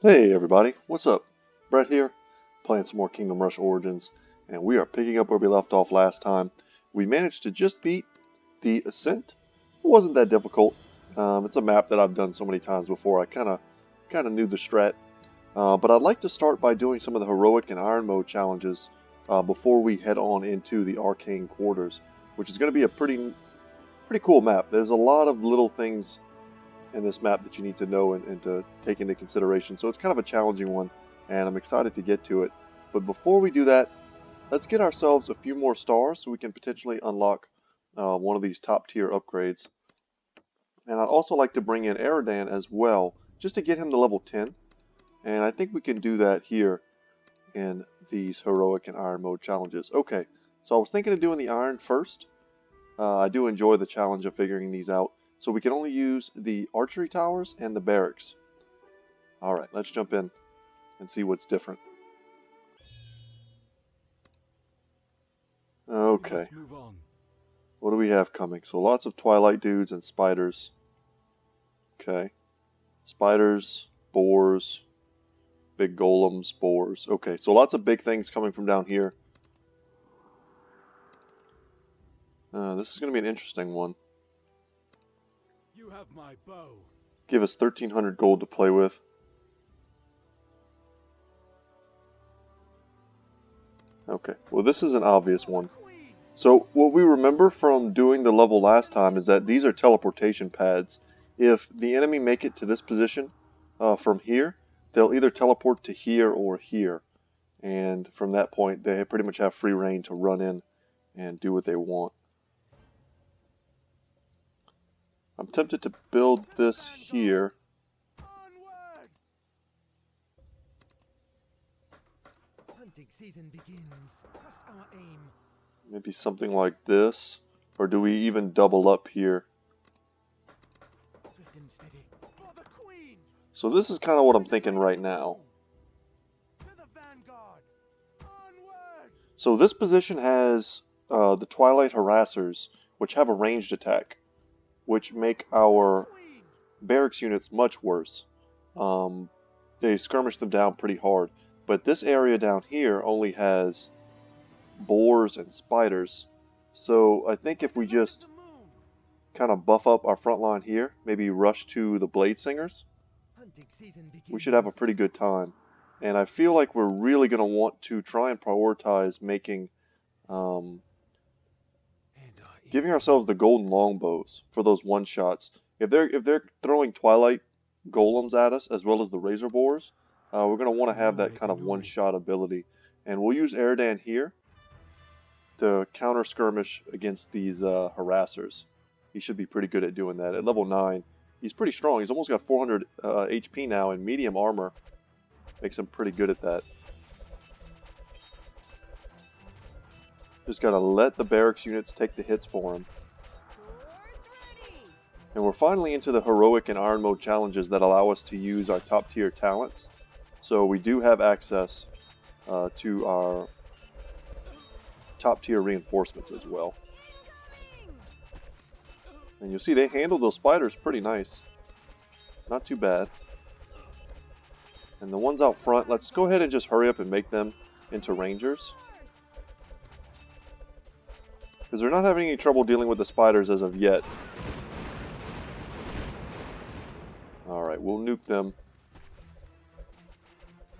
Hey everybody, what's up? Brett here, playing some more Kingdom Rush Origins, and we are picking up where we left off last time. We managed to just beat the Ascent. It wasn't that difficult. It's a map that I've done so many times before. I kind of knew the strat. But I'd like to start by doing some of the heroic and iron mode challenges before we head on into the Arcane quarters, which is going to be a pretty cool map. There's a lot of little things in this map that you need to know and to take into consideration. So it's kind of a challenging one, and I'm excited to get to it. But before we do that, let's get ourselves a few more stars so we can potentially unlock one of these top tier upgrades. And I'd also like to bring in Aradan as well, just to get him to level 10. And I think we can do that here in these heroic and iron mode challenges. Okay, so I was thinking of doing the iron first. I do enjoy the challenge of figuring these out. So we can only use the archery towers and the barracks. Alright, let's jump in and see what's different. Okay. What do we have coming? So lots of Twilight dudes and spiders. Okay. Spiders, boars, big golems, boars. Okay, so lots of big things coming from down here. This is going to be an interesting one. You have my bow. Give us 1,300 gold to play with. Okay, well this is an obvious one. So what we remember from doing the level last time is that these are teleportation pads. If the enemy make it to this position from here, they'll either teleport to here or here. And from that point, they pretty much have free reign to run in and do what they want. I'm tempted to build this here. Hunting season begins. Trust our aim. Maybe something like this. Or do we even double up here? Swift and steady. For the queen. So this is kind of what I'm thinking right now. To the vanguard. Onward. So this position has the Twilight Harassers, which have a ranged attack, which make our barracks units much worse. They skirmish them down pretty hard. But this area down here only has boars and spiders. So I think if we just kind of buff up our front line here, maybe rush to the Blade Singers, we should have a pretty good time. And I feel like we're really going to want to try and prioritize making giving ourselves the golden longbows for those one-shots. If they're throwing Twilight golems at us as well as the razor boars, we're going to want to have that kind of one-shot ability. And we'll use Aradan here to counter skirmish against these harassers. He should be pretty good at doing that. At level 9, he's pretty strong. He's almost got 400 HP now, and medium armor makes him pretty good at that. Just gotta let the barracks units take the hits for him. And we're finally into the heroic and iron mode challenges that allow us to use our top tier talents. So we do have access to our top tier reinforcements as well. And you'll see they handle those spiders pretty nice. Not too bad. And the ones out front, let's go ahead and just hurry up and make them into rangers. Because they're not having any trouble dealing with the spiders as of yet. Alright, we'll nuke them.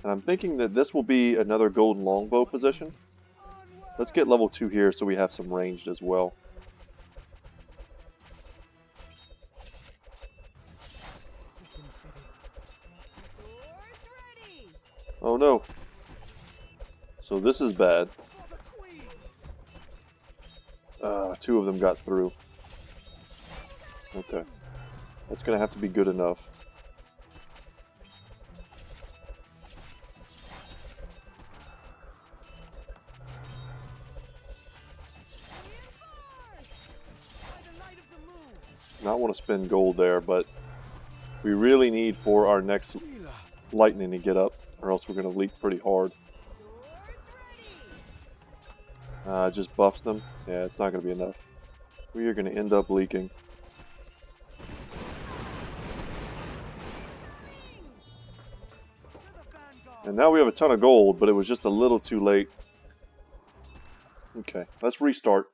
And I'm thinking that this will be another golden longbow position. Let's get level 2 here so we have some ranged as well. Oh no. So this is bad. 2 of them got through. Okay. That's going to have to be good enough. Not want to spend gold there, but we really need for our next lightning to get up, or else we're going to leak pretty hard. Just buffs them. Yeah, it's not going to be enough. We are going to end up leaking. And now we have a ton of gold, but it was just a little too late. Okay, let's restart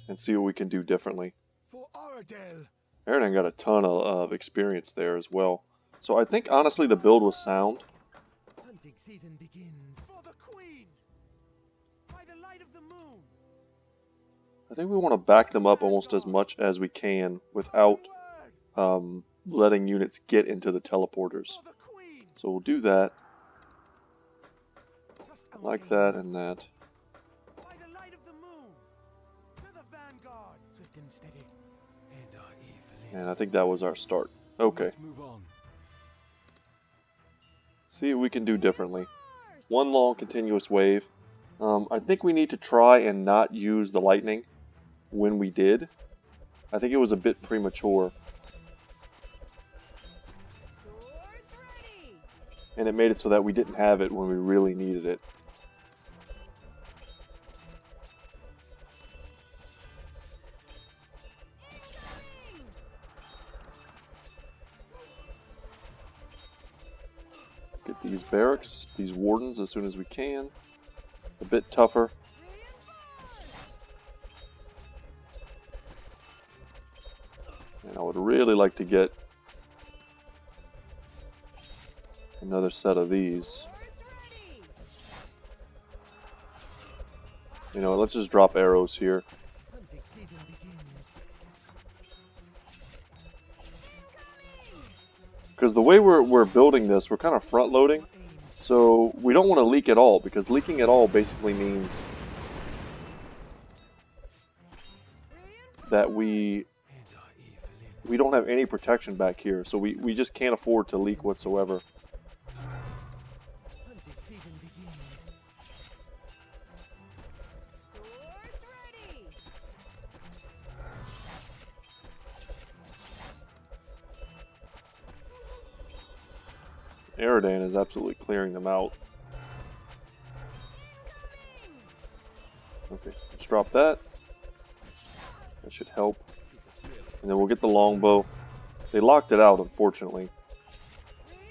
and see what we can do differently. For Aradel. Aaron got a ton of experience there as well. So I think honestly the build was sound. Hunting season begins. For the Queen. By the light of the moon. I think we want to back them up almost as much as we can without letting units get into the teleporters. For the Queen. So we'll do that, Trust our like aim. that and that. By the light of the moon. To the vanguard. Swift and steady. And our evil. And I think that was our start. Okay, Move on. see what we can do differently. One long continuous wave. I think we need to try and not use the lightning when we did. I think it was a bit premature. And it made it so that we didn't have it when we really needed it. Get these barracks, these wardens as soon as we can. A bit tougher. And I would really like to get another set of these. You know, let's just drop arrows here. Hunting season begins. Because the way we're building this, we're kind of front loading. Aim. So we don't want to leak at all, because leaking at all basically means that we And our evil. don't have any protection back here. So we just can't afford to leak whatsoever. Hunting season begins. Aradan is absolutely clearing them out. Okay, let's drop that. That should help. And then we'll get the longbow. They locked it out, unfortunately.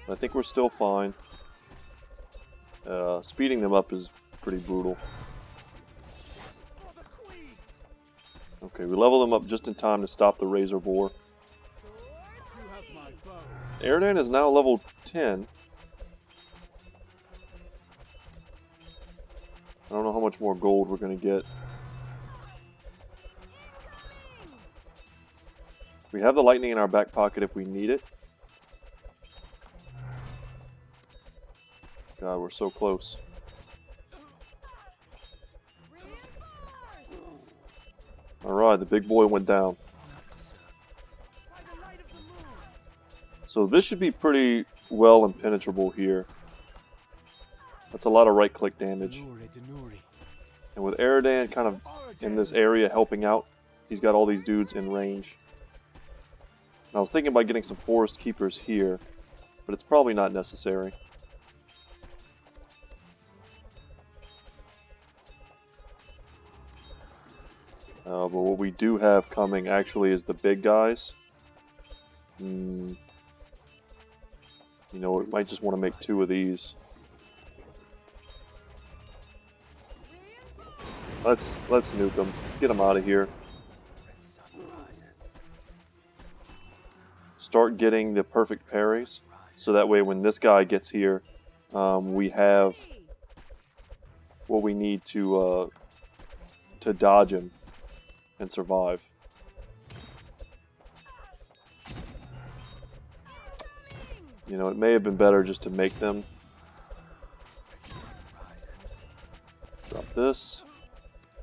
But I think we're still fine. Speeding them up is pretty brutal. For the Queen. Okay, we level them up just in time to stop the razor boar. You have my bow. Aradan is now level 10. I don't know how much more gold we're going to get. We have the lightning in our back pocket if we need it. God, we're so close. Alright, the big boy went down. By the light of the moon. So this should be pretty well impenetrable here. That's a lot of right-click damage. And with Aradan kind of in this area helping out, he's got all these dudes in range. And I was thinking about getting some forest keepers here, but it's probably not necessary. But what we do have coming actually is the big guys. You know, we might just want to make 2 of these. Let's nuke them. Let's get them out of here. Start getting the perfect parries, so that way when this guy gets here, we have what we need to dodge him and survive. You know, it may have been better just to make them. Drop this.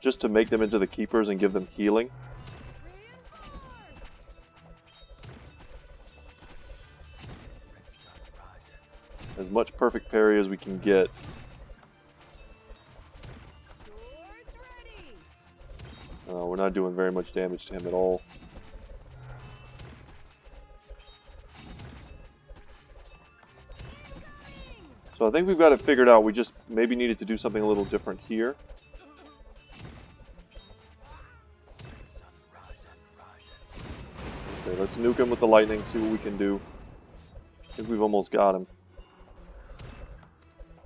Just to make them into the keepers and give them healing. As much perfect parry as we can get. We're not doing very much damage to him at all. So I think we've got it figured out. We just maybe needed to do something a little different here. Okay, let's nuke him with the lightning, see what we can do. I think we've almost got him.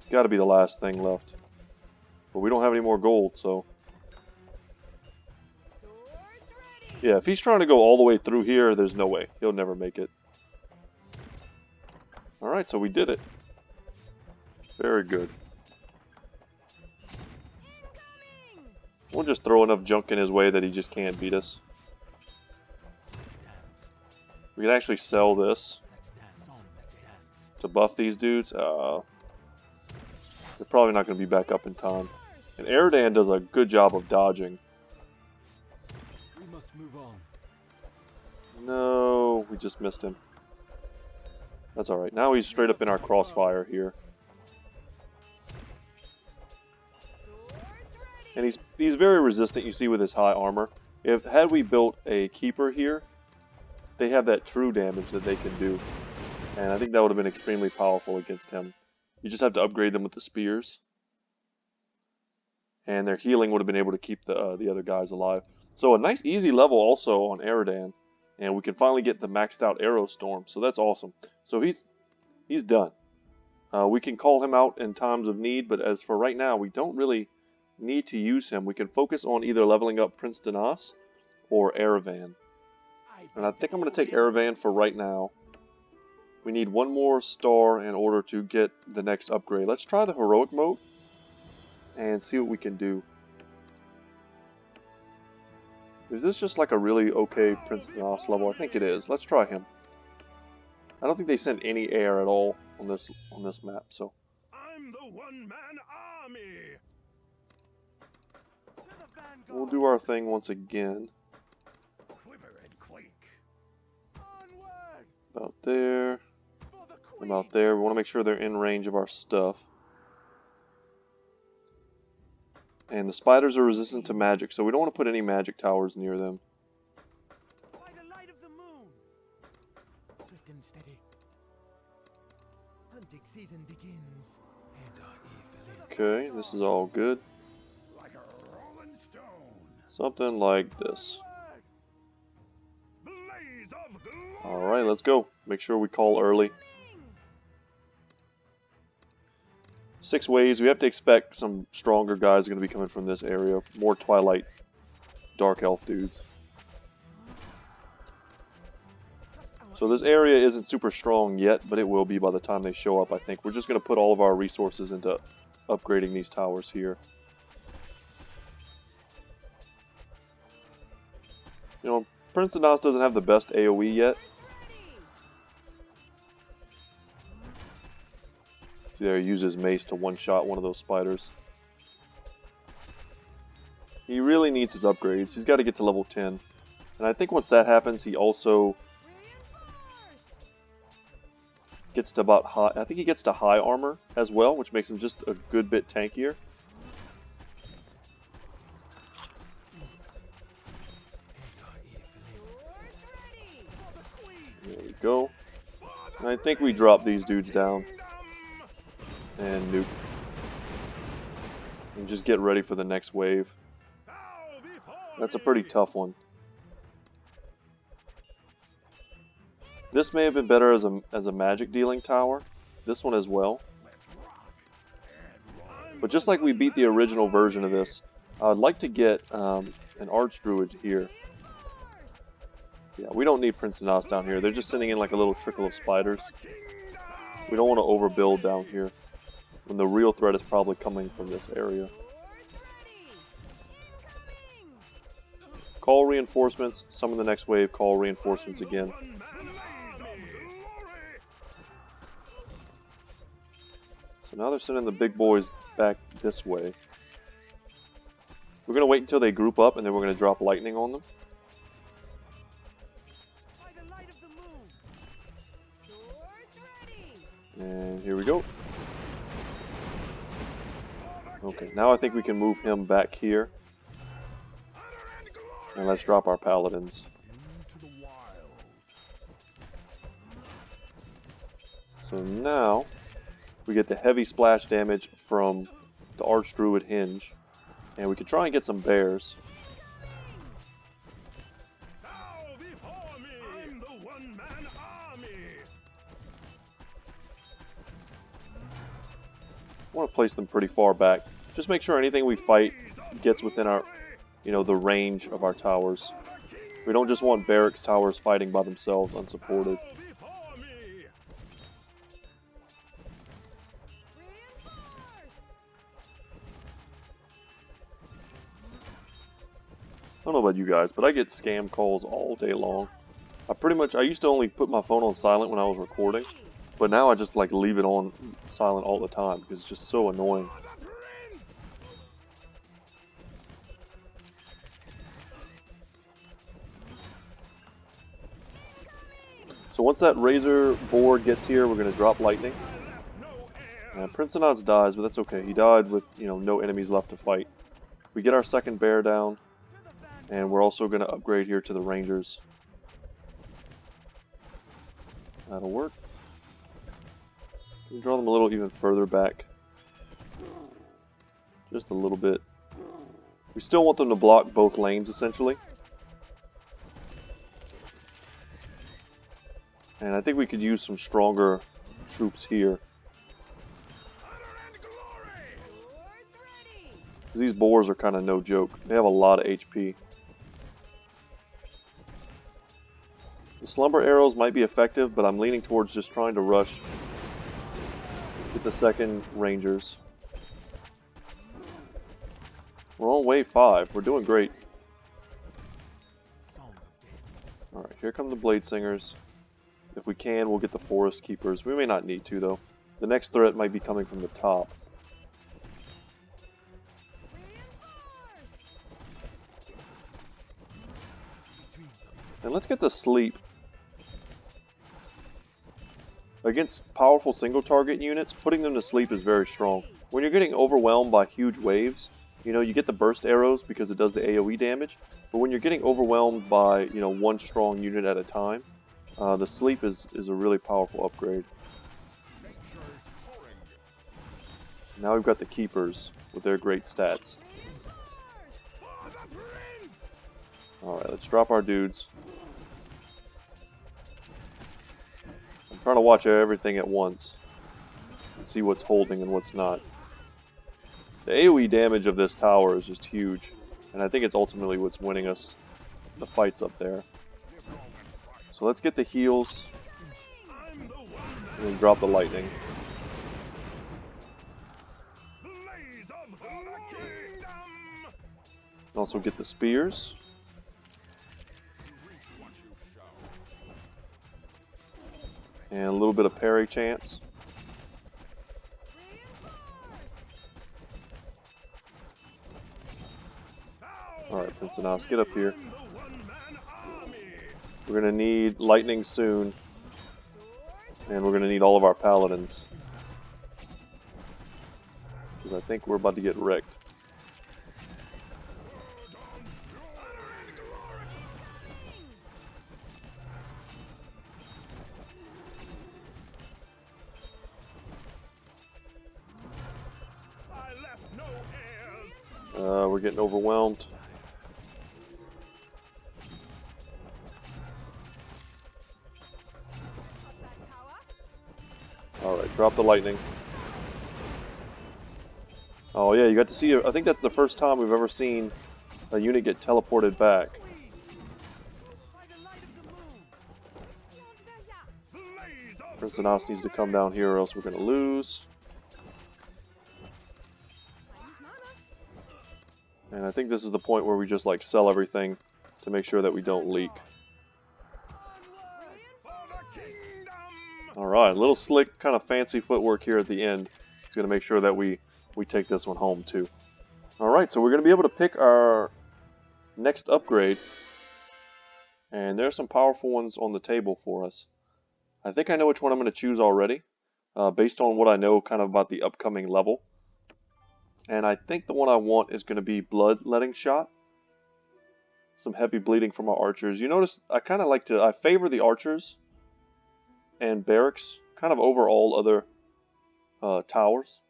It's got to be the last thing left. But we don't have any more gold, so... Yeah, if he's trying to go all the way through here, there's no way. He'll never make it. Alright, so we did it. Very good. We'll just throw enough junk in his way that he just can't beat us. We can actually sell this to buff these dudes. They're probably not going to be back up in time. And Aradan does a good job of dodging. We must move on. No, we just missed him. That's alright. Now he's straight up in our crossfire here. And he's very resistant, you see, with his high armor. Had we built a keeper here, they have that true damage that they can do. And I think that would have been extremely powerful against him. You just have to upgrade them with the spears. And their healing would have been able to keep the other guys alive. So a nice easy level also on Aradan. And we can finally get the maxed out Arrow Storm. So that's awesome. So he's done. We can call him out in times of need. But as for right now, we don't really need to use him. We can focus on either leveling up Prince Danas or Aravan. And I think I'm going to take Aravan for right now. We need one more star in order to get the next upgrade. Let's try the heroic mode and see what we can do. Is this just like a really okay Prince Danas level? I think it is. Let's try him. I don't think they send any air at all on this map, so I'm the one-man army. we'll do our thing once again. Quiver and quake. Onward. About there. About there. We want to make sure they're in range of our stuff. And the spiders are resistant to magic, so we don't want to put any magic towers near them. By the light of the moon. Swift and steady. Hunting season begins. And our evil. Okay, this is all good. Like a rolling stone. Something like this. Blaze of glory. Alright, let's go. Make sure we call early. 6 waves. We have to expect some stronger guys are going to be coming from this area. More Twilight Dark Elf dudes. So this area isn't super strong yet, but it will be by the time they show up, I think. We're just going to put all of our resources into upgrading these towers here. You know, Prince Danas doesn't have the best AoE yet. There, he uses mace to one-shot one of those spiders. He really needs his upgrades. He's got to get to level 10. And I think once that happens, he also gets to about high... I think he gets to high armor as well, which makes him just a good bit tankier. There we go. And I think we drop these dudes down. And nuke. And just get ready for the next wave. That's a pretty tough one. This may have been better as a magic dealing tower. This one as well. But just like we beat the original version of this, I'd like to get an Archdruid here. Yeah, we don't need Prince Danas down here. They're just sending in like a little trickle of spiders. We don't want to overbuild down here, when the real threat is probably coming from this area. Call reinforcements, summon the next wave, call reinforcements again. So now they're sending the big boys back this way. We're going to wait until they group up and then we're going to drop lightning on them. And here we go. Okay, now I think we can move him back here. And let's drop our paladins. So now we get the heavy splash damage from the Archdruid hinge. And we can try and get some bears. want to place them pretty far back. Just make sure anything we fight gets within our, the range of our towers. We don't just want barracks towers fighting by themselves unsupported. I don't know about you guys, but I get scam calls all day long. I used to only put my phone on silent when I was recording, but now I just like leave it on silent all the time because it's just so annoying. So once that razor board gets here, we're going to drop lightning. And Prince Anod's dies, but that's okay. He died with, no enemies left to fight. We get our second bear down, and we're also going to upgrade here to the rangers. That'll work. We draw them a little even further back. Just a little bit. We still want them to block both lanes, essentially. And I think we could use some stronger troops here. Because these boars are kind of no joke. They have a lot of HP. The slumber arrows might be effective, but I'm leaning towards just trying to rush. Get the second rangers. We're on wave 5. We're doing great. Alright, here come the blade singers. If we can, we'll get the forest keepers. We may not need to, though. The next threat might be coming from the top. And let's get the sleep. Against powerful single target units, putting them to sleep is very strong. When you're getting overwhelmed by huge waves, you get the burst arrows because it does the AoE damage. But when you're getting overwhelmed by, one strong unit at a time, the sleep is a really powerful upgrade. Now we've got the keepers with their great stats. Alright, let's drop our dudes. I'm trying to watch everything at once and see what's holding and what's not. The AoE damage of this tower is just huge, and I think it's ultimately what's winning us the fights up there. So let's get the heals and then drop the lightning. Also get the spears. And a little bit of parry chance. Alright, Prince Anos, get up here. We're going to need lightning soon. And we're going to need all of our paladins. Because I think we're about to get wrecked. We're getting overwhelmed. Alright, drop the lightning. Oh yeah, you got to see, I think that's the first time we've ever seen a unit get teleported back. Prince Anos needs to come down here or else we're going to lose. And I think this is the point where we just like sell everything to make sure that we don't leak. Alright, a little slick, kind of fancy footwork here at the end. It's going to make sure that we take this one home too. Alright, so we're going to be able to pick our next upgrade. And there are some powerful ones on the table for us. I think I know which one I'm going to choose already, based on what I know kind of about the upcoming level. And I think the one I want is going to be Bloodletting Shot. Some heavy bleeding from our archers. You notice I kind of I favor the archers and barracks kind of over all other towers.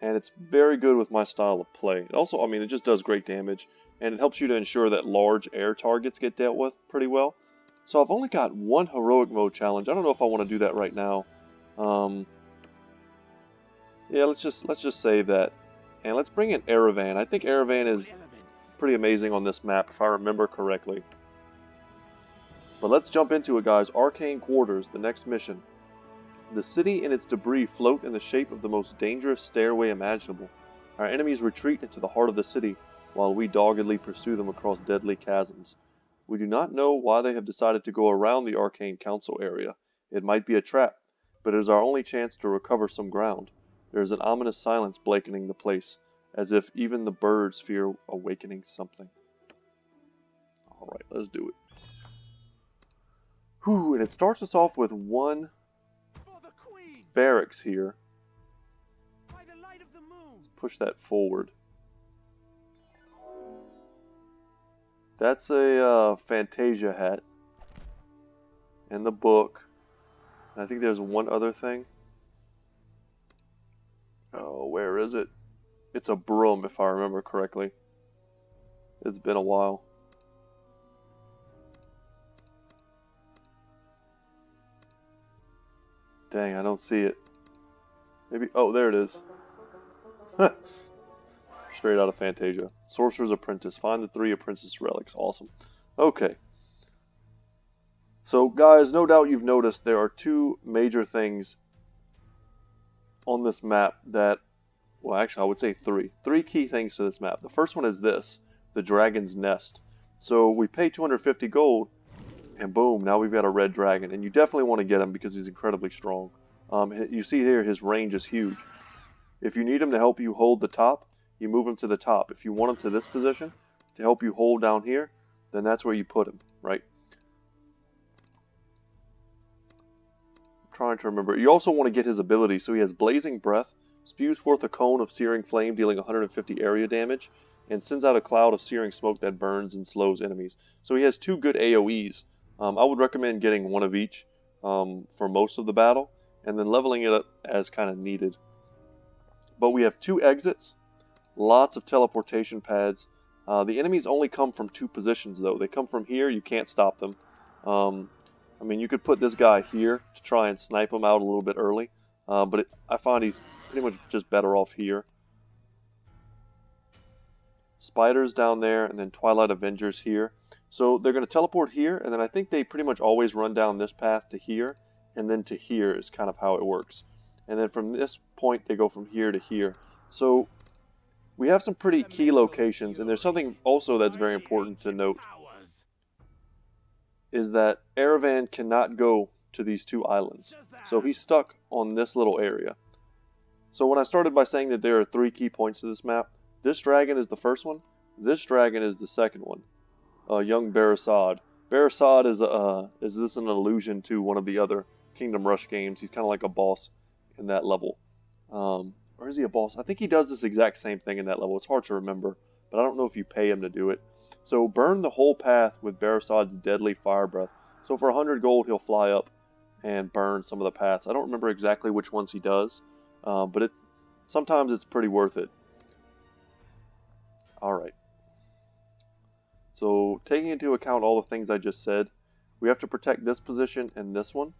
And it's very good with my style of play. It also, I mean, it just does great damage. And it helps you to ensure that large air targets get dealt with pretty well. So I've only got one heroic mode challenge. I don't know if I want to do that right now. Yeah, let's just save that. And let's bring in Erevan. I think Erevan is pretty amazing on this map, if I remember correctly. But let's jump into it, guys. Arcane Quarters, the next mission. The city and its debris float in the shape of the most dangerous stairway imaginable. Our enemies retreat into the heart of the city, while we doggedly pursue them across deadly chasms. We do not know why they have decided to go around the Arcane Council area. It might be a trap, but it is our only chance to recover some ground. There is an ominous silence blanketing the place, as if even the birds fear awakening something. Alright, let's do it. Whew, and it starts us off with one barracks here. Let's push that forward. That's a Fantasia hat. And the book. And I think there's one other thing. Oh, where is it? It's a broom, if I remember correctly. It's been a while. Dang, I don't see it. Maybe, oh, there it is. Straight out of Fantasia. Sorcerer's Apprentice. Find the 3 Apprentice relics. Awesome. Okay. So, guys, no doubt you've noticed there are 2 major things on this map that, well, actually, I would say 3. 3 key things to this map. The first one is this, the Dragon's Nest. So, we pay 250 gold, and boom, now we've got a red dragon. And you definitely want to get him because he's incredibly strong. You see here, his range is huge. If you need him to help you hold the top, you move him to the top. If you want him to this position, to help you hold down here, then that's where you put him, right? I'm trying to remember. You also want to get his ability. So he has Blazing Breath, spews forth a cone of searing flame dealing 150 area damage, and sends out a cloud of searing smoke that burns and slows enemies. So he has 2 good AoEs. I would recommend getting one of each for most of the battle, and then leveling it up as kind of needed. But we have 2 exits, lots of teleportation pads. The enemies only come from 2 positions, though. They come from here, you can't stop them. I mean, you could put this guy here to try and snipe him out a little bit early, but I find he's pretty much just better off here. Spiders down there, and then Twilight Avengers here. So they're going to teleport here, and then I think they pretty much always run down this path to here, and then to here is kind of how it works. And then from this point, they go from here to here. So we have some pretty key locations, and there's something also that's very important to note, is that Erevan cannot go to these 2 islands. So he's stuck on this little area. So when I started by saying that there are 3 key points to this map, this dragon is the first one, this dragon is the second one. Young Barasad. Barasad is this an allusion to one of the other Kingdom Rush games? He's kind of like a boss in that level. Or is he a boss? I think he does this exact same thing in that level. It's hard to remember, but I don't know if you pay him to do it. So burn the whole path with Barasad's deadly fire breath. So for 100 gold, he'll fly up and burn some of the paths. I don't remember exactly which ones he does, but sometimes it's pretty worth it. Alright. So taking into account all the things I just said, we have to protect this position and this one.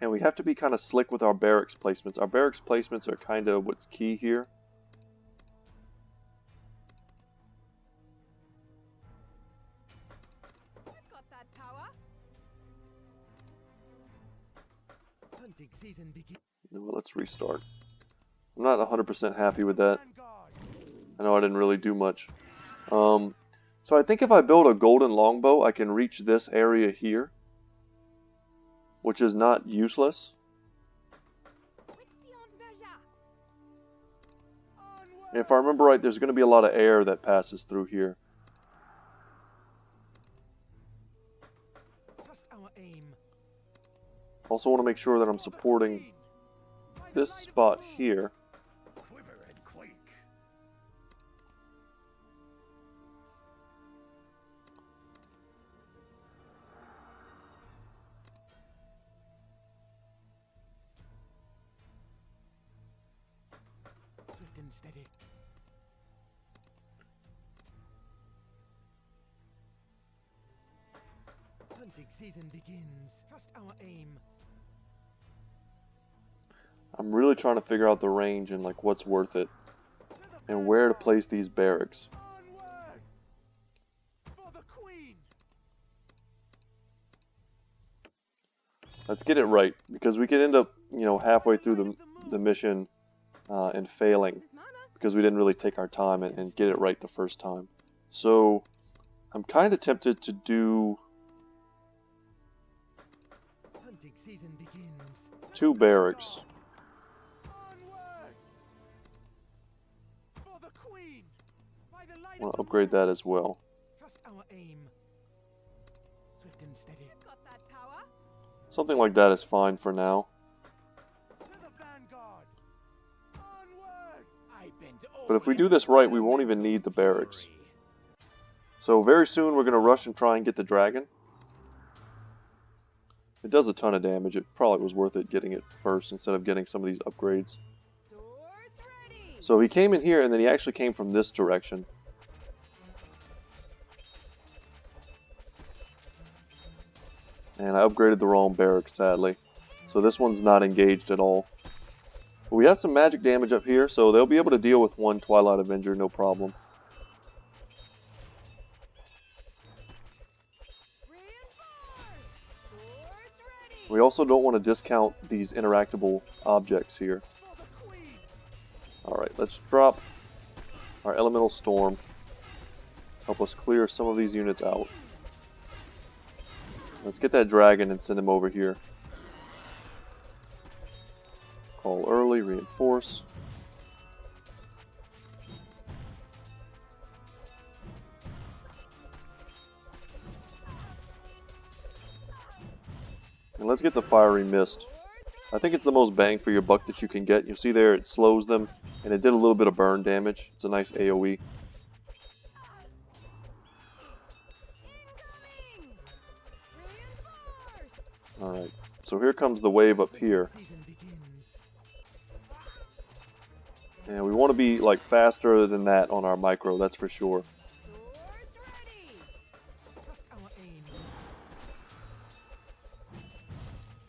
And we have to be kind of slick with our barracks placements. Our barracks placements are kind of what's key here. I've got that power. Hunting season begins. You know what, let's restart. I'm not 100% happy with that. I know I didn't really do much. So I think if I build a golden longbow, I can reach this area here, which is not useless. And if I remember right, there's going to be a lot of air that passes through here. Also want to make sure that I'm supporting this spot here. Swift and steady. Hunting season begins. Trust our aim. I'm really trying to figure out the range and like what's worth it and where to place these barracks. Onward! For the Queen! Let's get it right, because we could end up, you know, halfway through the mission and failing because we didn't really take our time and get it right the first time. So I'm kind of tempted to do Hunting season begins. 2 barracks. Onward! For the Queen! By the light I want of to the upgrade moon. that as well. Trust our aim. Swift and steady. Got that power? Something like that is fine for now. To the vanguard. Onward! I bend But if we all do this right, we won't even need the barracks. fury. So very soon we're going to rush and try and get the dragon. It does a ton of damage. It probably was worth it getting it first instead of getting some of these upgrades. Swords ready. So he came in here and then he actually came from this direction. And I upgraded the wrong barrack, sadly. So this one's not engaged at all. But we have some magic damage up here, so they'll be able to deal with one Twilight Avenger, no problem. Reinforce. Swords ready. We also don't want to discount these interactable objects here. For the Queen! Alright, let's drop our Elemental Storm. Help us clear some of these units out. Let's get that dragon and send him over here. Call early, reinforce. And let's get the Fiery Mist. I think it's the most bang for your buck that you can get. You'll see there it slows them, and it did a little bit of burn damage. It's a nice AoE. Incoming. Reinforce. Alright, so here comes the wave up here. Season begins. And we want to be like faster than that on our micro, that's for sure. Swords ready. Trust our aim.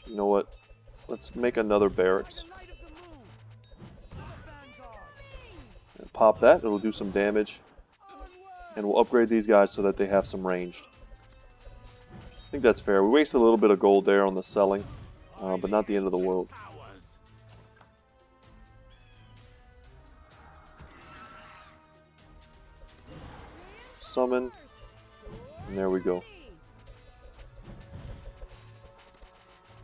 You know what? Let's make another By barracks. the light of the moon. To the vanguard. And pop that, it'll do some damage. Onward! And we'll upgrade these guys so that they have some ranged. I think that's fair. We wasted a little bit of gold there on the selling, but not the end of the world. Powers. Summon, and there we go.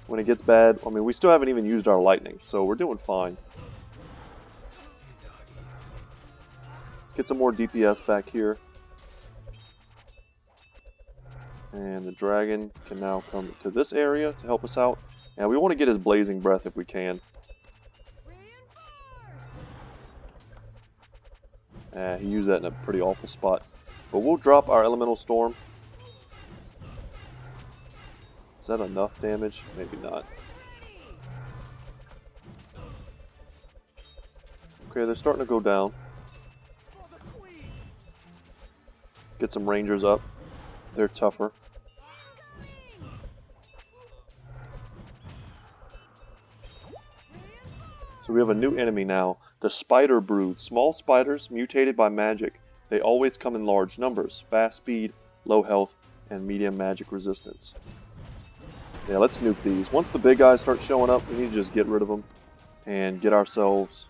When it gets bad, I mean, we still haven't even used our lightning, so we're doing fine. Let's get some more DPS back here. And the dragon can now come to this area to help us out. And we want to get his blazing breath if we can. He used that in a pretty awful spot. But we'll drop our elemental storm. Is that enough damage? Maybe not. Okay, they're starting to go down. For the Queen! Get some rangers up. They're tougher. So we have a new enemy now. The Spider Brood. Small spiders mutated by magic. They always come in large numbers. Fast speed, low health, and medium magic resistance. Yeah, let's nuke these. Once the big guys start showing up, we need to just get rid of them and get ourselves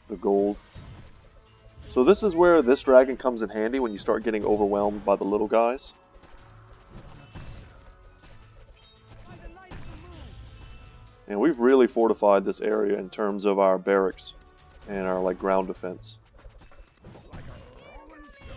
the gold. So this is where this dragon comes in handy when you start getting overwhelmed by the little guys. By the light of the moon. And we've really fortified this area in terms of our barracks and our like ground defense. Like a rolling stone.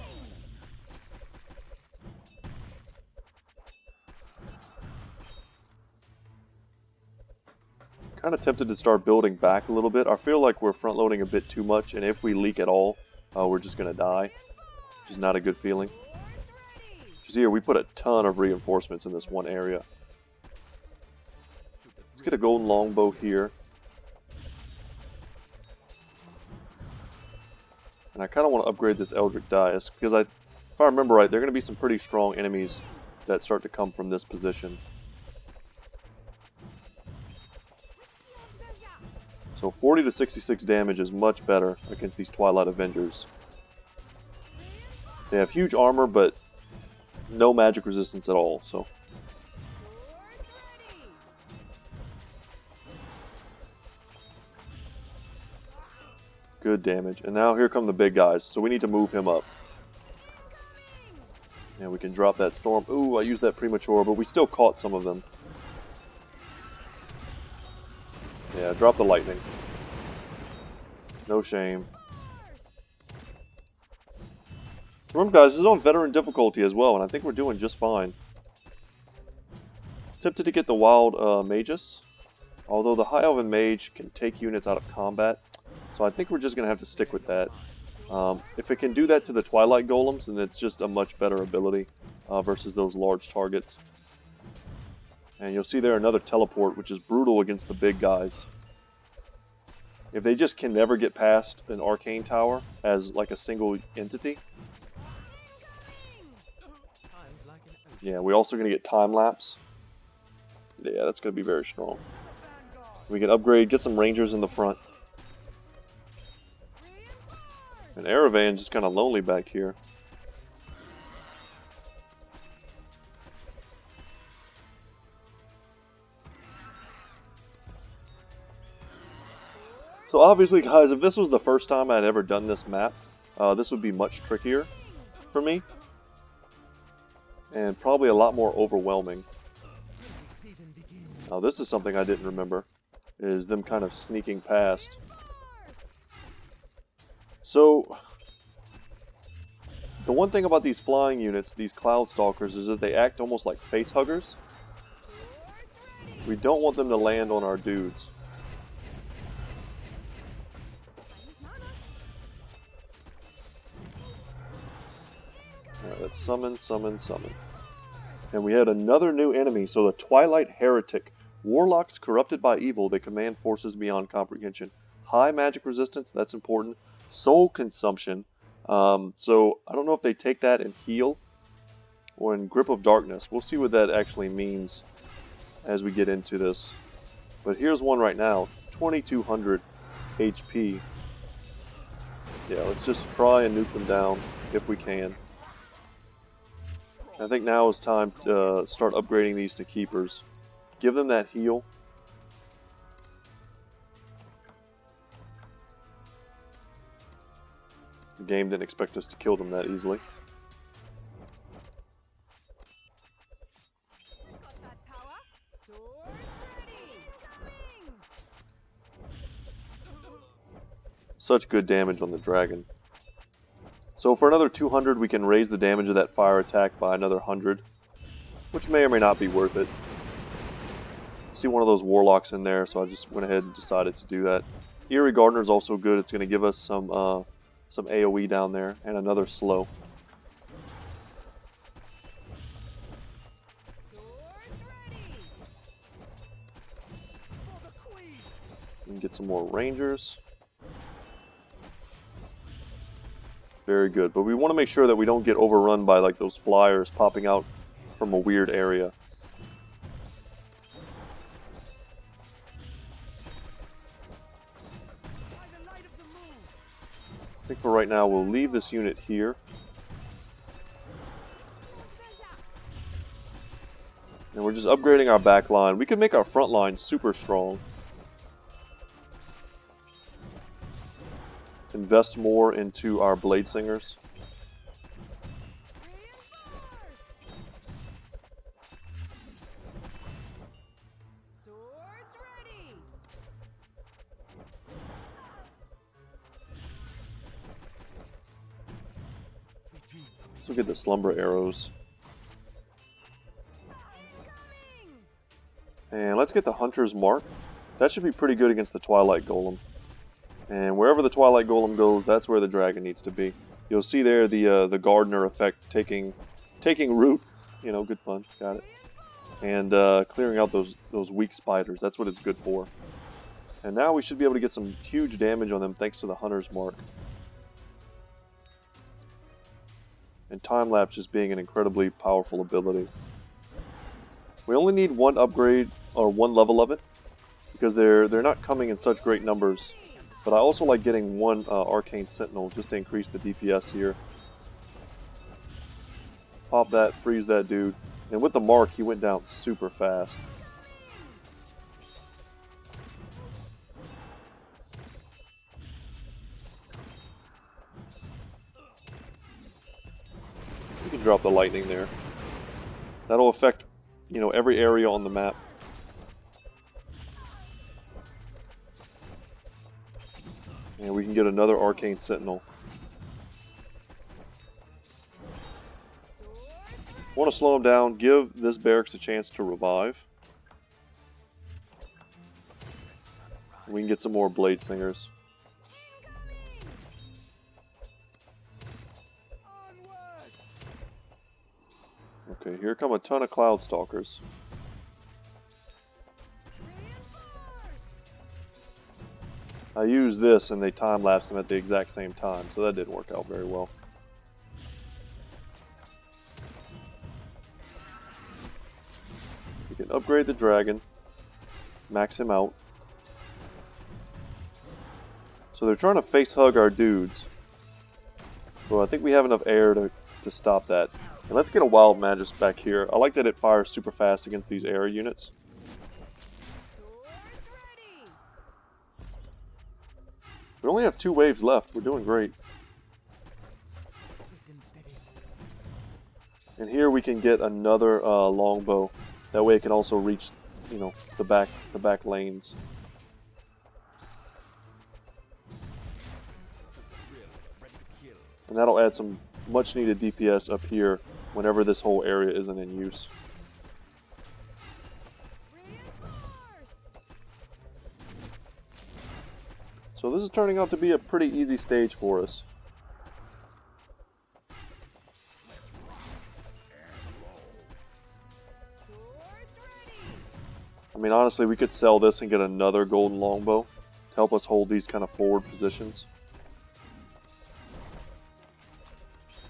Kind of tempted to start building back a little bit. I feel like we're front loading a bit too much, and if we leak at all, we're just gonna die, which is not a good feeling. Just here, we put a ton of reinforcements in this one area. Let's get a golden longbow here. And I kind of want to upgrade this Eldritch Dais, because if I remember right, there are going to be some pretty strong enemies that start to come from this position. So 40 to 66 damage is much better against these Twilight Avengers. They have huge armor, but no magic resistance at all. So good damage. And now here come the big guys. So we need to move him up. And we can drop that storm. Ooh, I used that premature, but we still caught some of them. Yeah, drop the lightning. No shame. Remember guys, this is on veteran difficulty as well, and I think we're doing just fine. Tempted to get the wild magus, although the high elven mage can take units out of combat, so I think we're just going to have to stick with that. If it can do that to the Twilight Golems, then it's just a much better ability versus those large targets. And you'll see there another teleport, which is brutal against the big guys. If they just can never get past an Arcane Tower as like a single entity. Yeah, we're also going to get time lapse. Yeah, that's going to be very strong. We can upgrade, get some rangers in the front. And Aravan's just kind of lonely back here. So obviously, guys, if this was the first time I'd ever done this map, this would be much trickier for me. And probably a lot more overwhelming. Now this is something I didn't remember, is them kind of sneaking past. So, the one thing about these flying units, these Cloud Stalkers, is that they act almost like face huggers. We don't want them to land on our dudes. Alright, let's summon, summon, summon. And we had another new enemy, so the Twilight Heretic. Warlocks corrupted by evil, they command forces beyond comprehension. High magic resistance, that's important. Soul consumption. So I don't know if they take that and heal, or in Grip of Darkness. We'll see what that actually means as we get into this. But here's one right now, 2200 HP. Yeah, let's just try and nuke them down if we can. I think now is time to start upgrading these to keepers. Give them that heal. The game didn't expect us to kill them that easily. Such good damage on the dragon. So for another 200 we can raise the damage of that fire attack by another 100, which may or may not be worth it. I see one of those warlocks in there, so I just went ahead and decided to do that. Eerie Gardener is also good. It's going to give us some AoE down there and another slow. We can get some more rangers. Very good, but we want to make sure that we don't get overrun by like those flyers popping out from a weird area. I think for right now we'll leave this unit here. And we're just upgrading our back line. We can make our front line super strong. Invest more into our Blade Singers. Let's look at the Slumber Arrows. And let's get the Hunter's Mark. That should be pretty good against the Twilight Golem. And wherever the Twilight Golem goes, that's where the dragon needs to be. You'll see there the Gardener effect taking root. You know, good pun, got it. And clearing out those weak spiders. That's what it's good for. And now we should be able to get some huge damage on them thanks to the Hunter's Mark. And Time Lapse just being an incredibly powerful ability. We only need one upgrade, or one level of it. because they're not coming in such great numbers. But I also like getting one Arcane Sentinel just to increase the DPS here. Pop that, freeze that dude. And with the mark, he went down super fast. You can drop the lightning there. That'll affect, you know, every area on the map. And we can get another Arcane Sentinel. Want to slow him down, give this barracks a chance to revive. We can get some more Blade Singers. Okay, here come a ton of Cloud Stalkers. I used this and they time-lapsed them at the exact same time, so that didn't work out very well. We can upgrade the dragon, max him out. So they're trying to face hug our dudes. So I think we have enough air to stop that. And let's get a Wild Magus back here. I like that it fires super fast against these air units. We only have 2 waves left. We're doing great. And here we can get another longbow. That way it can also reach, you know, the back lanes. And that'll add some much needed DPS up here whenever this whole area isn't in use. So this is turning out to be a pretty easy stage for us. I mean, honestly, we could sell this and get another golden longbow to help us hold these kind of forward positions.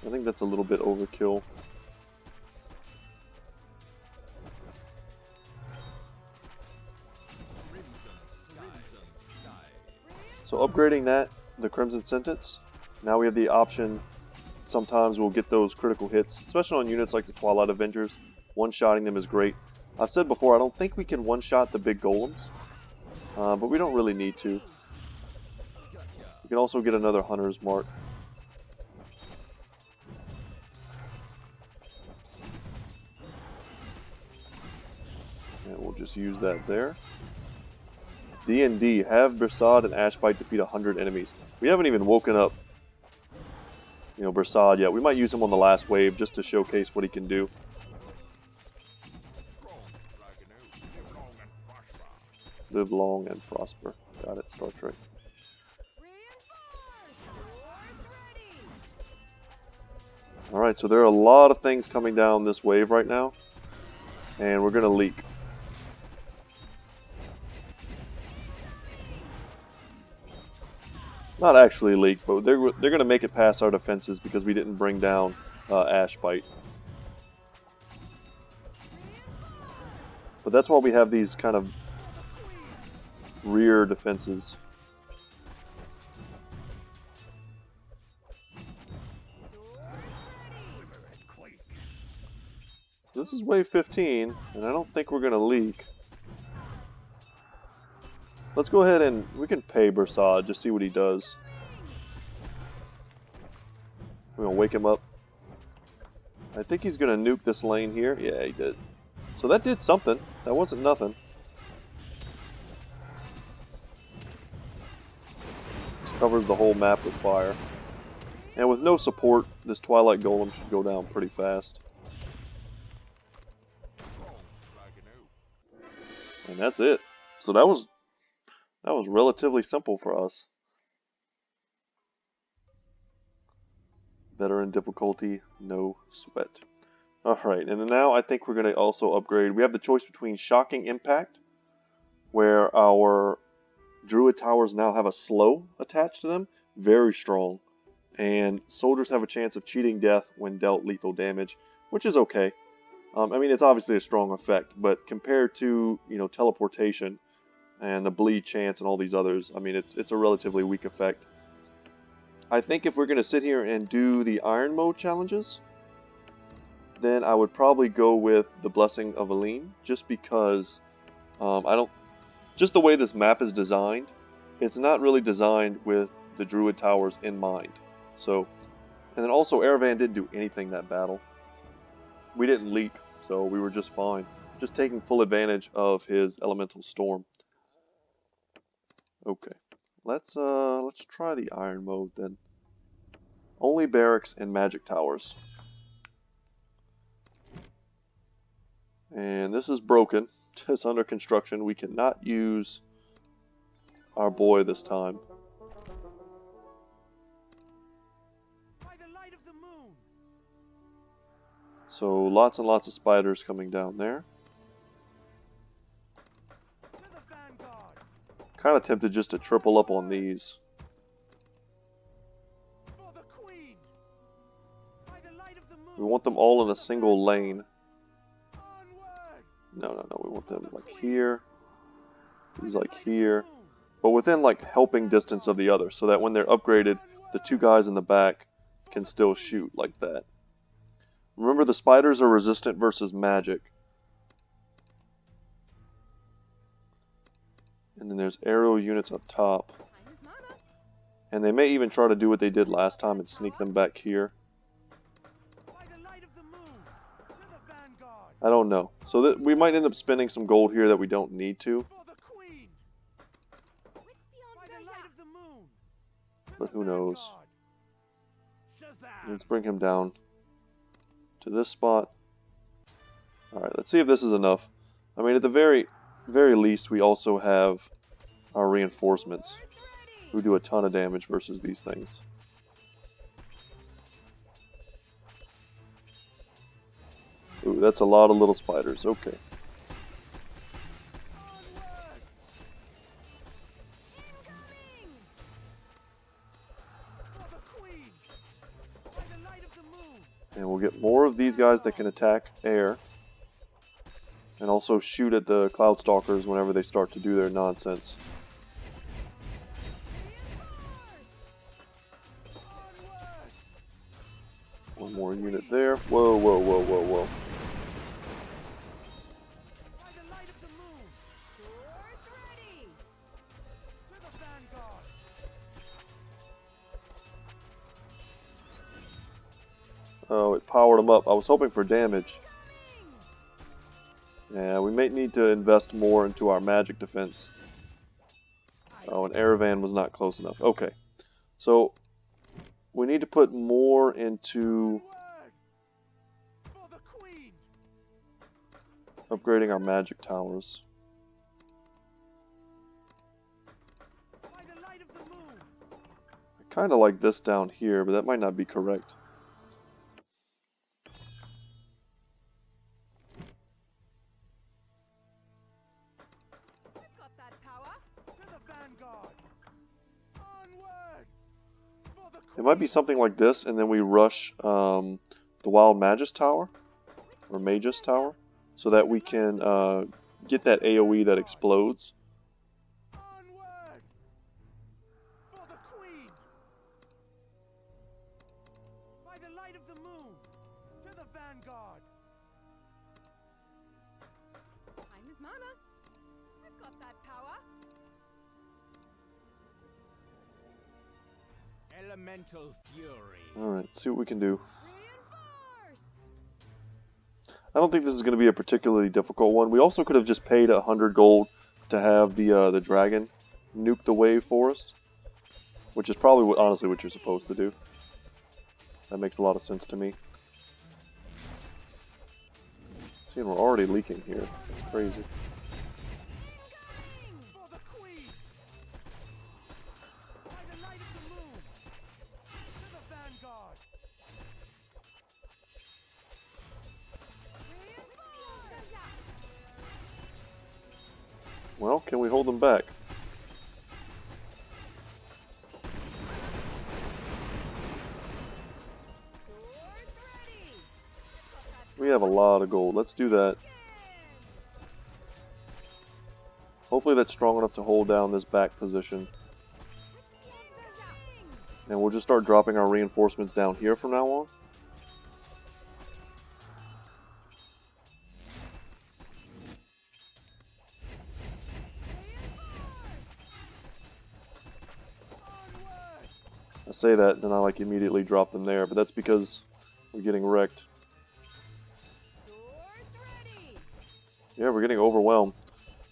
I think that's a little bit overkill. So upgrading that, the Crimson Sentence, now we have the option, sometimes we'll get those critical hits, especially on units like the Twilight Avengers. One-shotting them is great. I've said before, I don't think we can one-shot the big golems, but we don't really need to. We can also get another Hunter's Mark. And we'll just use that there. D&D, have Bersad and Ashbite defeat 100 enemies. We haven't even woken up, you know, Bersad yet. We might use him on the last wave just to showcase what he can do. Live long and prosper. Got it, Star Trek. Alright, so there are a lot of things coming down this wave right now. And we're going to leak. Not actually leak, but they're going to make it past our defenses because we didn't bring down Ashbite. But that's why we have these kind of rear defenses. So this is wave 15, and I don't think we're going to leak. Let's go ahead and we can pay Bersad, just see what he does. We're going to wake him up. I think he's going to nuke this lane here. Yeah, he did. So that did something. That wasn't nothing. Just covers the whole map with fire. And with no support, this Twilight Golem should go down pretty fast. And that's it. So that was relatively simple for us. Veteran difficulty, no sweat. Alright, and now I think we're going to also upgrade. We have the choice between Shocking Impact, where our Druid Towers now have a slow attached to them. Very strong. And soldiers have a chance of cheating death when dealt lethal damage, which is okay. I mean, it's obviously a strong effect, but compared to, you know, teleportation, and the bleed chance and all these others. I mean, it's a relatively weak effect. I think if we're going to sit here and do the Iron Mode challenges, then I would probably go with the Blessing of Aline, just because just the way this map is designed, it's not really designed with the Druid Towers in mind. So, and then also Erevan didn't do anything that battle. We didn't leak, so we were just fine. Just taking full advantage of his Elemental Storm. Okay, let's try the Iron Mode then. Only barracks and magic towers. And this is broken. It's under construction. We cannot use our boy this time. By the light of the moon. So lots and lots of spiders coming down there. To the vanguard. Kind of tempted just to triple up on these. For the queen. By the light of the moon. We want them all in a single lane. Onward. No, we want them like here. These like here. But within like helping distance of the other, so that when they're upgraded, the two guys in the back can still shoot like that. Remember, the spiders are resistant versus magic. And then there's aerial units up top. And they may even try to do what they did last time and sneak them back here. By the light of the moon. To the vanguard. I don't know. So that we might end up spending some gold here that we don't need to. For the queen. By the light of the moon. To But the who knows? vanguard. Shazam. Let's bring him down to this spot. Alright, let's see if this is enough. I mean, at the very least, we also have our reinforcements, who do a ton of damage versus these things. Ooh, that's a lot of little spiders. Okay. Onward. For the queen. By the light of the moon. And we'll get more of these guys that can attack air. And also shoot at the Cloud Stalkers whenever they start to do their nonsense. Onward. One more unit there. Whoa, whoa, whoa, whoa, whoa. By the light of the moon. Swords ready. To the vanguard. Oh, it powered them up. I was hoping for damage. Yeah, we may need to invest more into our magic defense. Oh, and Erevan was not close enough. Okay. So, we need to put more into Onward. For the queen. upgrading our magic towers. By the light of the moon. I kind of like this down here, but that might not be correct. I've got that power. To the vanguard. Onward. For the It queen. might be something like this, and then we rush the Wild Magus Tower, or Magus Tower, so that we can get that AoE that explodes. Onward. For the queen. By the light of the moon. To the vanguard. Time is mana. I've got that power. Elemental fury. Alright, see what we can do. Reinforce. I don't think this is going to be a particularly difficult one. We also could have just paid 100 gold to have the dragon nuke the wave for us, which is probably honestly what you're supposed to do. That makes a lot of sense to me. See, we're already leaking here. It's crazy. For the queen. By the light of the moon. To the vanguard. Reinforce. Well, can we hold them back? Swords ready. We have a lot of gold. Let's do that. Hopefully that's strong enough to hold down this back position. And we'll just start dropping our reinforcements down here from now on. I say that and then I like immediately drop them there, but that's because we're getting wrecked. Yeah, we're getting overwhelmed.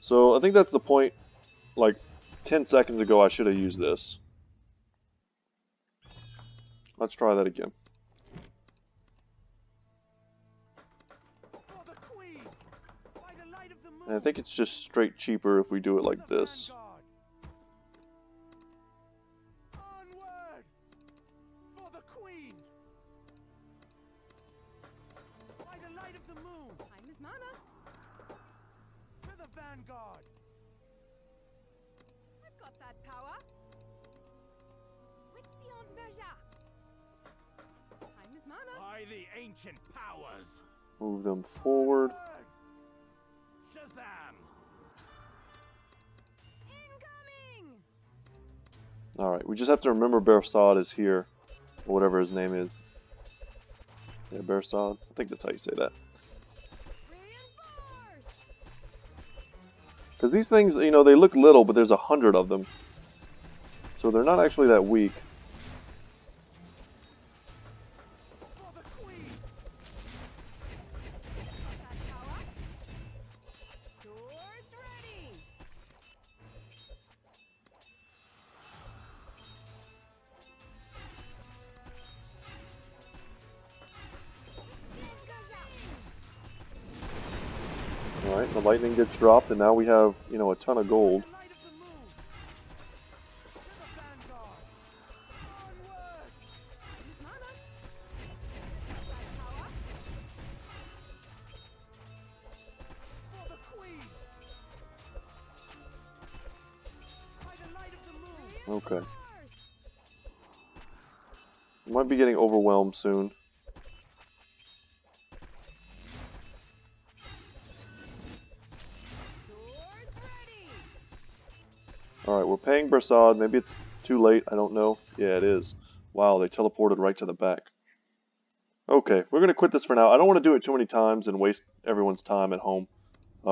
So I think that's the point. Like 10 seconds ago I should have used this. Let's try that again. And I think it's just straight cheaper if we do it like this. Time is mana. To the vanguard. I've got that power. What's beyond Verja? Time is mana. By the ancient powers. Move them forward. Shazam! Incoming! Alright, we just have to remember Bersad is here. Or whatever his name is. Yeah, Bersad. I think that's how you say that. Reinforce! Because these things, you know, they look little, but there's 100 of them. So they're not actually that weak. For the queen. Got that power. Swords ready! Alright, the lightning gets dropped, and now we have, you know, a ton of gold. The light of the moon. To the vanguard. Onward. Time is mana. Got that power. For the queen. By the light of the moon. Okay. Reinforce! We might be getting overwhelmed soon. Swords ready! Alright, we're paying Bersad. Maybe it's too late. I don't know. Yeah, it is. Wow, they teleported right to the back. Okay, we're going to quit this for now. I don't want to do it too many times and waste everyone's time at home,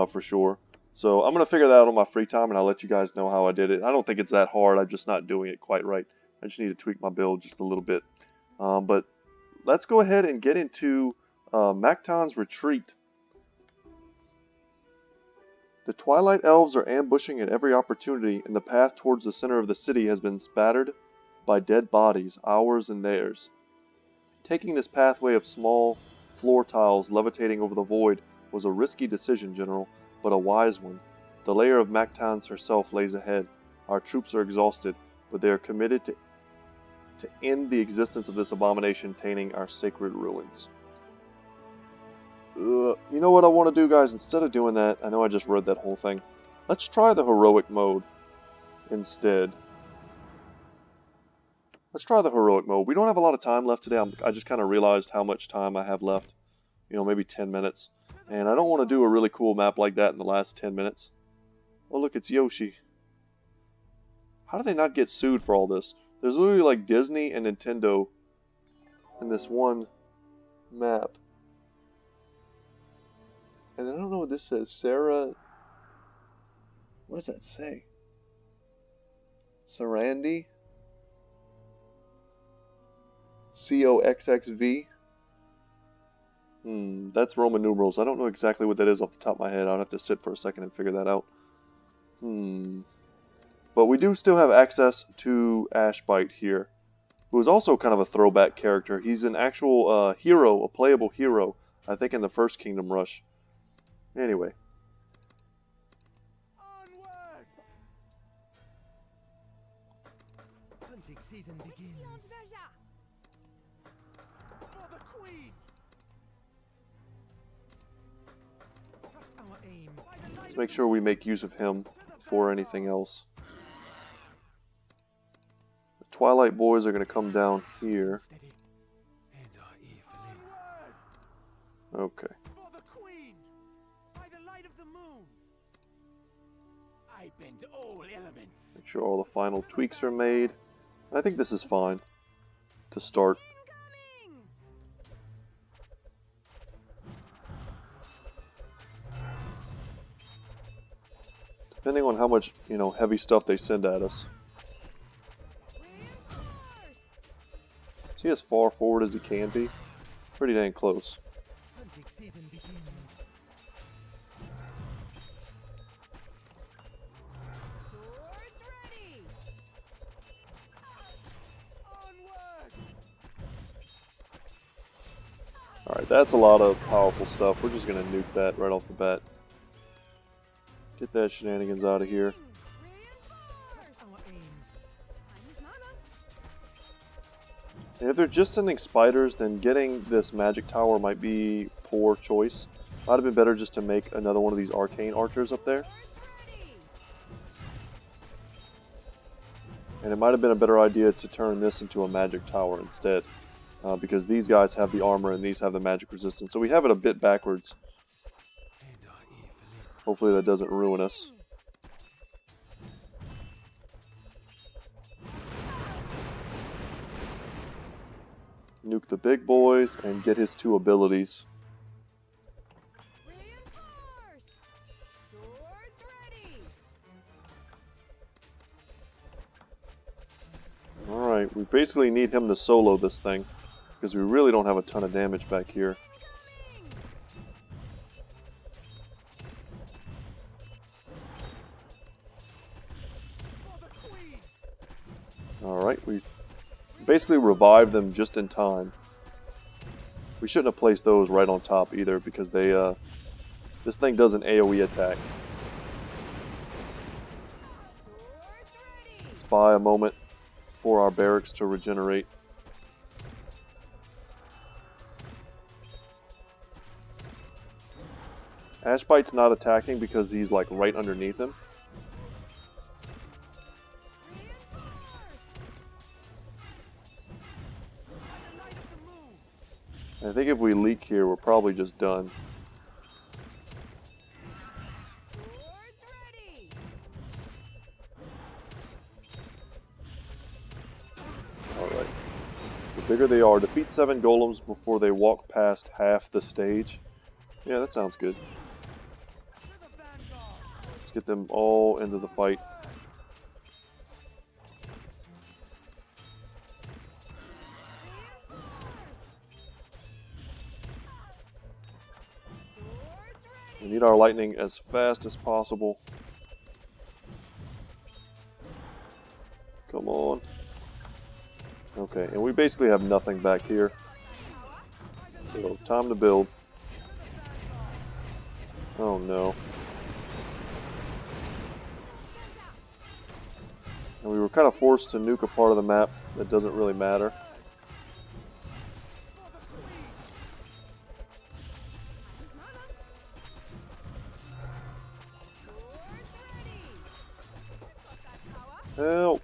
for sure. So I'm going to figure that out on my free time, and I'll let you guys know how I did it. I don't think it's that hard. I'm just not doing it quite right. I just need to tweak my build just a little bit. But let's go ahead and get into Macton's retreat. The Twilight Elves are ambushing at every opportunity, and the path towards the center of the city has been spattered by dead bodies, ours and theirs. Taking this pathway of small floor tiles levitating over the void was a risky decision, General, but a wise one. The lair of Mactans herself lays ahead. Our troops are exhausted, but they are committed to end the existence of this abomination tainting our sacred ruins. You know what I want to do, guys? Instead of doing that, I know I just read that whole thing. Let's try the heroic mode instead. Let's try the heroic mode. We don't have a lot of time left today. I just kind of realized how much time I have left. You know, maybe 10 minutes. And I don't want to do a really cool map like that in the last 10 minutes. Oh, look, it's Yoshi. How do they not get sued for all this? There's literally like Disney and Nintendo in this one map. And then I don't know what this says. Sarah... What does that say? Sarandi? COXXV? That's Roman numerals. I don't know exactly what that is off the top of my head. I'll have to sit for a second and figure that out. But we do still have access to Ashbite here, who is also kind of a throwback character. He's an actual hero, a playable hero, I think in the first Kingdom Rush. Anyway. Onward. Hunting season What's beyond begins. Verja? For the queen. Trust our aim. By the light Let's of make the sure we moon. make use of him before anything else. The Twilight Boys are going to come down here. Steady. And our ear for Okay. For the queen. By the light of the moon. I I bend all elements. Make sure all the final tweaks are made. I think this is fine to start. Incoming! Depending on how much, heavy stuff they send at us. Reinforce! Is he as far forward as he can be? Pretty dang close. Hunting season begins. Swords ready! Onward! Alright, that's a lot of powerful stuff. We're just going to nuke that right off the bat. Get that shenanigans out of here. Reinforce! Our aims. Time is mana. And if they're just sending spiders, then getting this magic tower might be poor choice. Might have been better just to make another one of these arcane archers up there. Swords ready! And it might have been a better idea to turn this into a magic tower instead. Because these guys have the armor and these have the magic resistance. So we have it a bit backwards. Hopefully that doesn't ruin us. Nuke the big boys and get his 2 abilities. Reinforce! Swords ready! Alright, we basically need him to solo this thing. Because we really don't have a ton of damage back here. Alright, we basically revived them just in time. We shouldn't have placed those right on top either because they, this thing does an AoE attack. Swords ready! Let's buy a moment for our barracks to regenerate. Ashbite's not attacking because he's like right underneath him. I think if we leak here, we're probably just done. Swords ready! Alright. The bigger they are, defeat 7 golems before they walk past half the stage. Yeah, that sounds good. Let's get them all into the fight. We need our lightning as fast as possible. Come on. Okay, and we basically have nothing back here. So, time to build. Oh no. And we were kind of forced to nuke a part of the map that doesn't really matter. Help!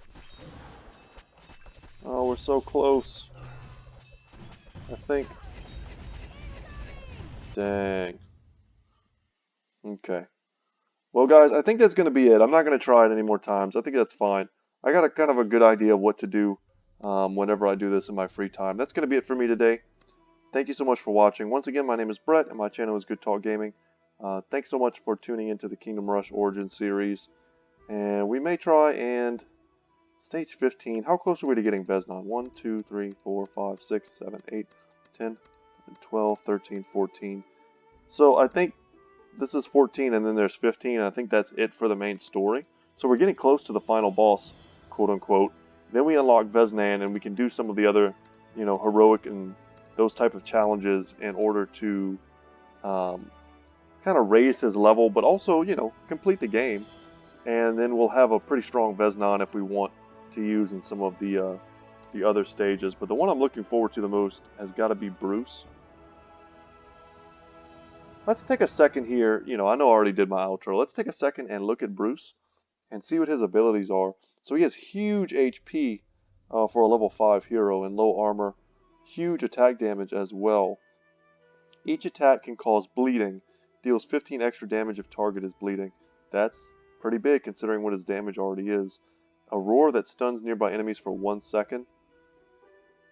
Oh, we're so close. I think. Dang. Okay. Well, guys, I think that's going to be it. I'm not going to try it any more times. I think that's fine. I got a kind of a good idea of what to do whenever I do this in my free time. That's going to be it for me today. Thank you so much for watching. Once again, my name is Brett, and my channel is Good Talk Gaming. Thanks so much for tuning into the Kingdom Rush Origins series. And we may try and... Stage 15. How close are we to getting Veznon? 1, 2, 3, 4, 5, 6, 7, 8, 10, 12, 13, 14. So I think this is 14 and then there's 15. And I think that's it for the main story. So we're getting close to the final boss, quote unquote. Then we unlock Veznan and we can do some of the other, heroic and those type of challenges in order to kind of raise his level, but also, complete the game. And then we'll have a pretty strong Veznon if we want to use in some of the other stages. But the one I'm looking forward to the most has got to be Bruce. Let's take a second here. I know I already did my outro. Let's take a second and look at Bruce and see what his abilities are. So he has huge HP for a level 5 hero and low armor. Huge attack damage as well. Each attack can cause bleeding. Deals 15 extra damage if target is bleeding. That's Pretty big considering what his damage already is. A roar that stuns nearby enemies for 1 second.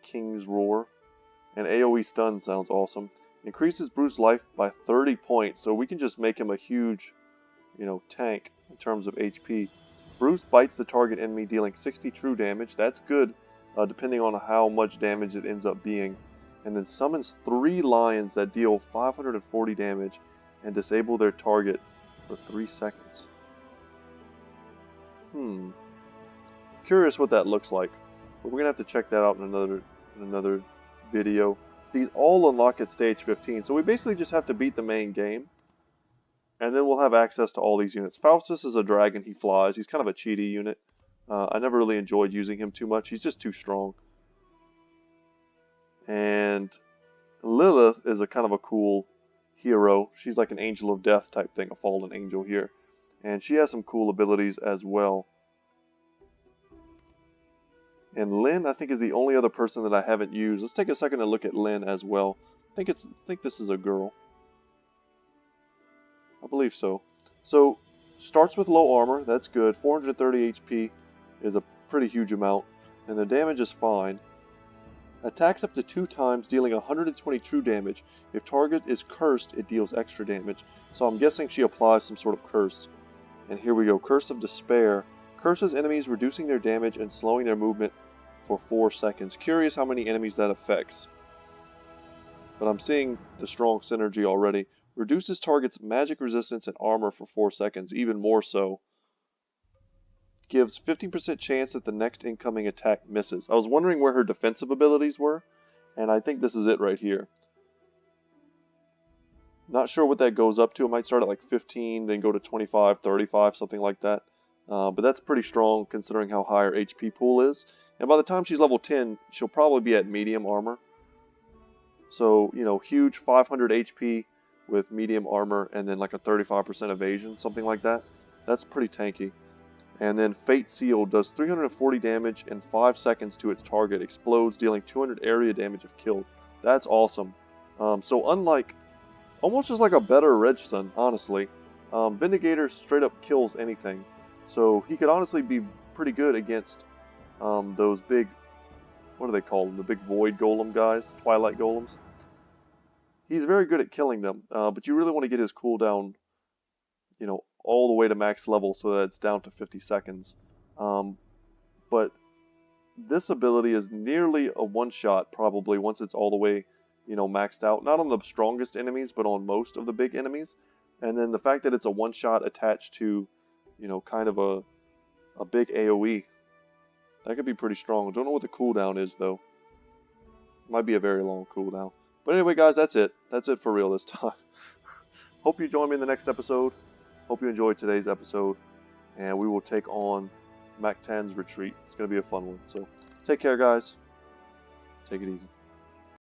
King's Roar. And AoE stun sounds awesome. Increases Bruce's life by 30 points, so we can just make him a huge, tank in terms of HP. Bruce bites the target enemy, dealing 60 true damage. That's good, depending on how much damage it ends up being. And then summons 3 lions that deal 540 damage and disable their target for 3 seconds. Curious what that looks like, but we're gonna have to check that out in another video. These all unlock at stage 15, so we basically just have to beat the main game, and then we'll have access to all these units. Faustus is a dragon, he flies, he's kind of a cheaty unit. I never really enjoyed using him too much, he's just too strong. And Lilith is a kind of a cool hero, she's like an angel of death type thing, a fallen angel here. And she has some cool abilities as well. And Lynn, I think, is the only other person that I haven't used. Let's take a second to look at Lynn as well. I think this is a girl. I believe so. So, starts with low armor. That's good. 430 HP is a pretty huge amount. And the damage is fine. Attacks up to 2 times, dealing 120 true damage. If target is cursed, it deals extra damage. So I'm guessing she applies some sort of curse. And here we go. Curse of Despair. Curses enemies, reducing their damage and slowing their movement for 4 seconds. Curious how many enemies that affects. But I'm seeing the strong synergy already. Reduces target's magic resistance and armor for 4 seconds, even more so. Gives 15% chance that the next incoming attack misses. I was wondering where her defensive abilities were, and I think this is it right here. Not sure what that goes up to. It might start at like 15, then go to 25, 35, something like that. But that's pretty strong considering how high her HP pool is. And by the time she's level 10, she'll probably be at medium armor. So, huge 500 HP with medium armor and then like a 35% evasion, something like that. That's pretty tanky. And then Fate Seal does 340 damage in 5 seconds to its target. Explodes, dealing 200 area damage if killed. That's awesome. So unlike, almost just like a better Red Sun, honestly. Vindicator straight up kills anything. So he could honestly be pretty good against those big, what do they call them? The big void golem guys, twilight golems. He's very good at killing them, but you really want to get his cooldown, all the way to max level so that it's down to 50 seconds. But this ability is nearly a one-shot probably once it's all the way, maxed out. Not on the strongest enemies, but on most of the big enemies. And then the fact that it's a one-shot attached to kind of a big AoE. That could be pretty strong. Don't know what the cooldown is, though. Might be a very long cooldown. But anyway, guys, that's it. That's it for real this time. Hope you join me in the next episode. Hope you enjoyed today's episode. And we will take on Mactan's Retreat. It's going to be a fun one. So, take care, guys. Take it easy.